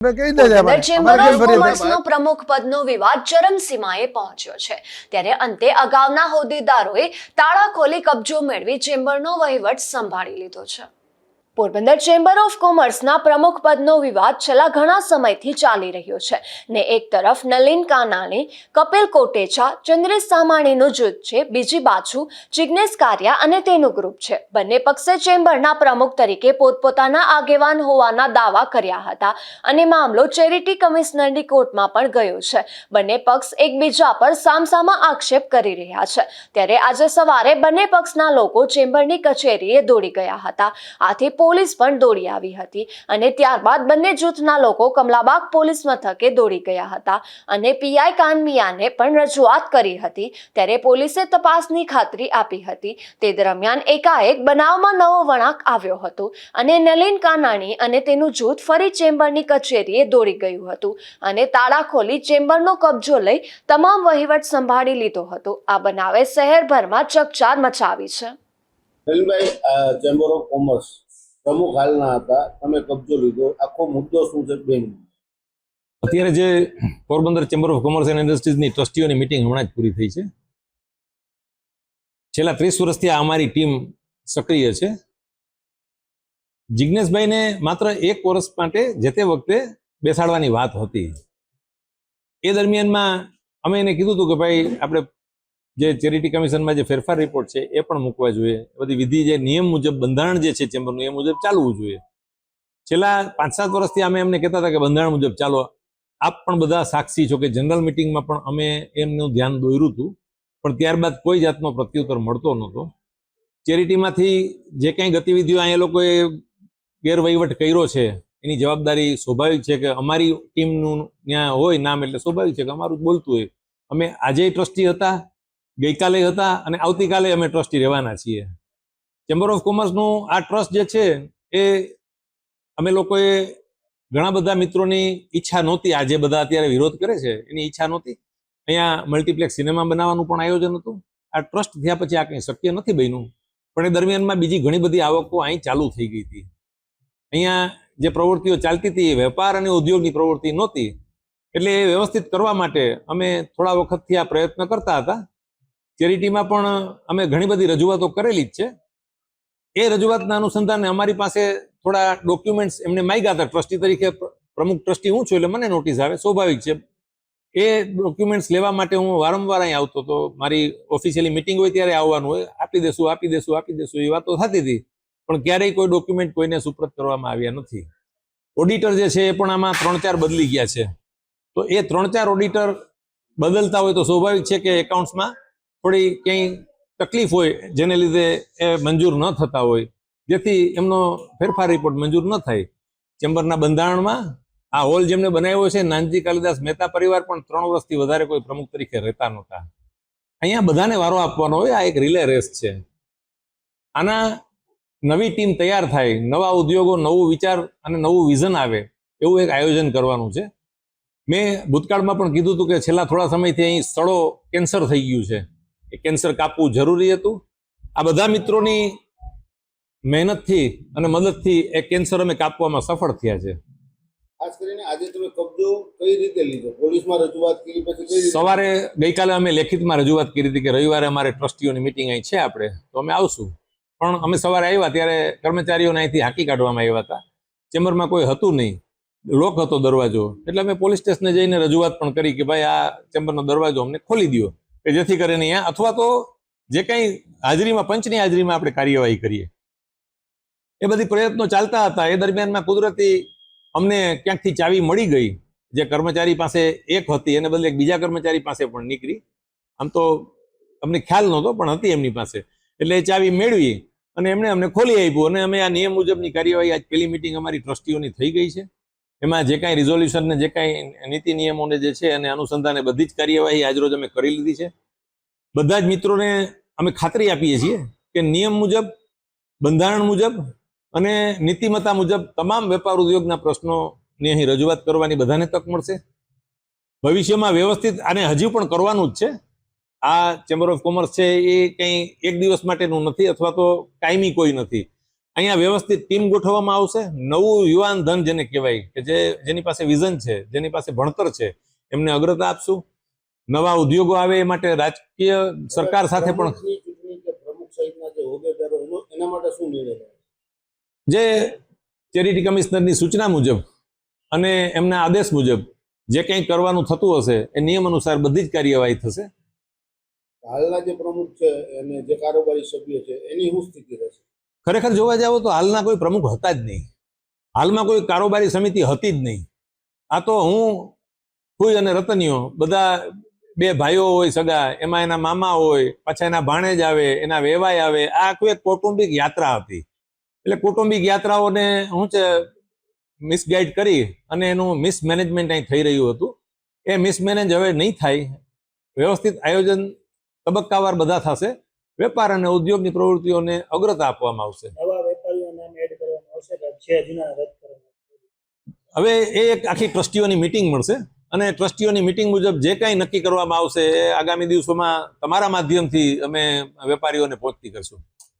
Porbandar chamber of કોમર્સનો પ્રમુખ પદનો વિવાદ ચરમસીમાએ પહોંચ્યો છે ત્યારે અંતે અગાઉના હોદ્દેદારોએ તાળા ખોલી કબજો મેળવી ચેમ્બરનો વહીવટ સંભાળી લીધો છે। પોરબંદર ચેમ્બર ઓફ કોમર્સના પ્રમુખ પદનો વિવાદ છેલ્લા ઘણા સમયથી ચાલી રહ્યો છે ને એક તરફ નલિન કાનાણી, કપિલ કોટેચા, ચંદ્રેશ સામાણીનું જૂથ છે, બીજી બાજુ જિગ્નેશ કારિયા અને તેનું ગ્રુપ છે। બંને પક્ષે ચેમ્બરના પ્રમુખ તરીકે પોતપોતાના આગેવાન હોવાના દાવા કર્યા હતા અને મામલો ચેરિટી કમિશનરની કોર્ટમાં પણ ગયો છે। બંને પક્ષ એકબીજા પર સામસામા આક્ષેપ કરી રહ્યા છે ત્યારે આજે સવારે બંને પક્ષના લોકો ચેમ્બરની કચેરીએ દોડી ગયા હતા। આથી પોલીસ પણ દોડી આવી હતી અને ત્યારબાદ બંને જૂથના લોકો કમલાબાગ પોલીસ મથકે દોડી ગયા હતા અને પીઆઈ કાનમિયાને પણ રજૂઆત કરી હતી ત્યારે પોલીસે તપાસની ખાતરી આપી હતી। તે દરમિયાન એકાએક બનાવમાં નવો વળાંક આવ્યો હતો અને નલિન કાનાણી અને તેનું જૂથ ફરી ચેમ્બરની કચેરીએ દોડી ગયું હતું અને તાળા ખોલી ચેમ્બરનો કબજો લઈ તમામ વહીવટ સંભાળી લીધો હતો। આ બનાવે શહેરભરમાં ચકચાર મચાવી છે। ચેમ્બર ઓફ કોમર્સ પ્રમુખ હાલના હતા, તમે કબજો લીધો, આખો મુદ્દો શું છે બેન? અત્યારે જે Porbandar chamber of commerce and ઇન્ડસ્ટ્રીઝની ટ્રસ્ટીઓની મીટિંગ હમણાં જ પૂરી થઈ છે। છેલ્લા 30 વર્ષથી આ અમારી ટીમ સક્રિય છે। જિગ્નેશભાઈને માત્ર 1 વર્ષ માટે જે તે વખતે બેસાડવાની વાત હતી। એ દરમિયાનમાં અમે એને કીધું હતું કે ભાઈ આપણે જે ચેરિટી કમિશનમાં જે ફેરફાર રિપોર્ટ છે એ પણ મૂકવા જોઈએ, બધી વિધિ જે નિયમ મુજબ બંધારણ જે છે ચેમ્બરનું એ મુજબ ચાલવું જોઈએ। છેલ્લા 5-7 વર્ષથી અમે એમને કહેતા હતા કે બંધારણ મુજબ ચાલો। આપ પણ બધા સાક્ષી છો કે જનરલ મિટિંગમાં પણ અમે એમનું ધ્યાન દોર્યું હતું પણ ત્યારબાદ કોઈ જાતનો પ્રત્યુત્તર મળતો નહોતો। ચેરિટીમાંથી જે કંઈ ગતિવિધિઓ અહીંયા લોકોએ ગેરવહીવટ કર્યો છે એની જવાબદારી સ્વાભાવિક છે કે અમારી ટીમનું ત્યાં હોય નામ એટલે સ્વાભાવિક છે કે અમારું જ બોલતું હોય। અમે આજે ટ્રસ્ટી હતા, ગઈકાલે હતા અને આવતીકાલે અમે ટ્રસ્ટી રહેવાના છીએ। ચેમ્બર ઓફ કોમર્સનું આ ટ્રસ્ટ જે છે એ અમે લોકોએ ઘણા બધા મિત્રોની ઈચ્છા નહોતી, આજે બધા અત્યારે વિરોધ કરે છે એની ઈચ્છા નહોતી। અહીંયા મલ્ટીપ્લેક્સ સિનેમા બનાવવાનું પણ આયોજન હતું। આ ટ્રસ્ટ થયા પછી આ કંઈ શક્ય નથી બન્યું પણ એ દરમિયાનમાં બીજી ઘણી બધી આવકો અહીં ચાલુ થઈ ગઈ હતી। અહીંયા જે પ્રવૃત્તિઓ ચાલતી હતી એ વેપાર અને ઉદ્યોગની પ્રવૃત્તિ નહોતી એટલે એ વ્યવસ્થિત કરવા માટે અમે થોડા વખતથી આ પ્રયત્ન કરતા હતા। ચેરિટીમાં પણ અમે ઘણી બધી રજૂઆતો કરેલી જ છે। એ રજૂઆતના અનુસંધાને અમારી પાસે થોડા ડોક્યુમેન્ટ્સ એમને માંગ્યા હતા। ટ્રસ્ટી તરીકે પ્રમુખ ટ્રસ્ટી હું છું એટલે મને નોટિસ આવે, સ્વાભાવિક છે। એ ડોક્યુમેન્ટ્સ લેવા માટે હું વારંવાર અહીં આવતો હતો, મારી ઓફિશિયલી મિટિંગ હોય ત્યારે આવવાનું હોય, આપી દેશું એ વાતો થતી હતી પણ ક્યારેય કોઈ ડોક્યુમેન્ટ કોઈને સુપ્રત કરવામાં આવ્યા નથી। ઓડિટર જે છે એ પણ આમાં 3-4 બદલી ગયા છે તો એ 3-4 ઓડિટર બદલતા હોય તો સ્વાભાવિક છે કે એકાઉન્ટ્સમાં થોડી ક્યાંય તકલીફ હોય જેને લીધે એ મંજૂર ન થતા હોય જેથી એમનો ફેરફાર રિપોર્ટ મંજૂર ન થાય। ચેમ્બરના બંધારણમાં આ હોલ જેમને બનાવ્યો છે નાનજી કાલિદાસ મહેતા પરિવાર પણ 3 વર્ષથી વધારે કોઈ પ્રમુખ તરીકે રહેતા નહોતા। અહીંયા બધાને વારો આપવાનો હોય, આ એક રિલે રેસ છે। આના નવી ટીમ તૈયાર થાય, નવા ઉદ્યોગો, નવું વિચાર અને નવું વિઝન આવે એવું એક આયોજન કરવાનું છે। મેં ભૂતકાળમાં પણ કીધું હતું કે છેલ્લા થોડા સમયથી અહીં સ્થળો કેન્સર થઈ ગયું છે, એ કેન્સર કાપવું જરૂરી હતું। આ બધા મિત્રોની મહેનતથી અને મદદથી એ કેન્સર અમે કાપવામાં સફળ થયા છે। ખાસ કરીને આજે તમે કબજો કઈ રીતે લીધો? પોલીસમાં રજૂઆત કરી પછી કઈ રીતે? સવારે ગઈકાલે અમે લેખિતમાં રજૂઆત કરી હતી કે રવિવારે અમારે ટ્રસ્ટીઓની મિટિંગ અહીં છે આપણે તો અમે આવશું પણ અમે સવારે આવ્યા ત્યારે કર્મચારીઓને અહીંથી હાંકી કાઢવામાં આવ્યા હતા। ચેમ્બરમાં કોઈ હતું નહીં, લોક હતો દરવાજો એટલે અમે પોલીસ સ્ટેશને જઈને રજૂઆત પણ કરી કે ભાઈ આ ચેમ્બરનો દરવાજો અમને ખોલી દો કે જેથી કરીને અહીંયા અથવા તો જે કંઈ હાજરીમાં પંચની હાજરીમાં આપણે કાર્યવાહી કરીએ। એ બધી પ્રયત્નો ચાલતા હતા। એ દરમિયાનમાં કુદરતી અમને ક્યાંકથી ચાવી મળી ગઈ, જે કર્મચારી પાસે એક હતી એને બદલે એક બીજા કર્મચારી પાસે પણ નીકળી। આમ તો અમને ખ્યાલ નહોતો પણ હતી એમની પાસે એટલે એ ચાવી મેળવી અને એમણે અમને ખોલી આપ્યું અને અમે આ નિયમ મુજબની કાર્યવાહી આજ પહેલી મિટિંગ અમારી ટ્રસ્ટીઓની થઈ ગઈ છે। એમાં જે કાંઈ રિઝોલ્યુશન ને જે કાંઈ નીતિ નિયમોને જે છે અને અનુસંધાને બધી જ કાર્યવાહી આજરોજ અમે કરી લીધી છે। બધા જ મિત્રોને અમે ખાતરી આપીએ છીએ કે નિયમ મુજબ, બંધારણ મુજબ અને નીતિમત્તા મુજબ તમામ વેપાર ઉદ્યોગના પ્રશ્નોની અહીં રજૂઆત કરવાની બધાને તક મળશે। ભવિષ્યમાં વ્યવસ્થિત આને હજી પણ કરવાનું જ છે। આ ચેમ્બર ઓફ કોમર્સ છે એ કંઈ એક દિવસ માટેનું નથી અથવા તો કાયમી કોઈ નથી। અહીંયા વ્યવસ્થિત ટીમ ગોઠવવામાં આવશે. નવું યુવાન ધન જેને કહેવાય કે જેની પાસે વિઝન છે, જેની પાસે ભણતર છે, એમને અગ્રતા આપશું. નવા ઉદ્યોગો આવે એ માટે રાજકીય સરકાર સાથે પણ પ્રમુખની ચૂંટણી કે પ્રમુખ સહિતના જે હોદ્દેદારો એના માટે શું નિર્ણય લેવાય? જે ચેરિટી કમિશનરની સૂચના મુજબ અને એમના આદેશ મુજબ જે કંઈ કરવાનું થતું હશે એ નિયમ અનુસાર બધી જ કાર્યવાહી થશે. હાલના જે પ્રમુખ છે અને જે કારોબારી સભ્ય છે એની શું સ્થિતિ રહેશે? ખરેખર જોવા જાવ તો હાલના કોઈ પ્રમુખ હતા જ નહીં. હાલમાં કોઈ કારોબારી સમિતિ હતી જ નહીં. આ તો હું ફૂઈ અને રતનીઓ બધા બે ભાઈઓ હોય સગા, એમાં એના મામા હોય, પાછા એના ભાણેજ આવે, એના વેવાય આવે. આ આખું એક કૌટુંબિક યાત્રા હતી. એટલે કૌટુંબિક યાત્રાઓને શું છે મિસગાઈડ કરી અને એનું મિસમેનેજમેન્ટ અહીં થઈ રહ્યું હતું. એ મિસમેનેજ હવે નહીં થાય. વ્યવસ્થિત આયોજન તબક્કાવાર બધા થશે. વેપાર અને ઉદ્યોગની પ્રવૃત્તિઓને અગ્રતા આપવામાં આવશે. નવા વેપારીઓને એડ કરવામાં આવશે કે છે જૂના રદ કરવામાં આવશે? હવે એ એક આખી ટ્રસ્ટીઓની મિટિંગ મળશે અને ટ્રસ્ટીઓની મિટિંગ મુજબ જે કાંઈ નક્કી કરવામાં આવશે એ આગામી દિવસોમાં તમારા માધ્યમથી અમે વેપારીઓને પહોંચતી કરશું.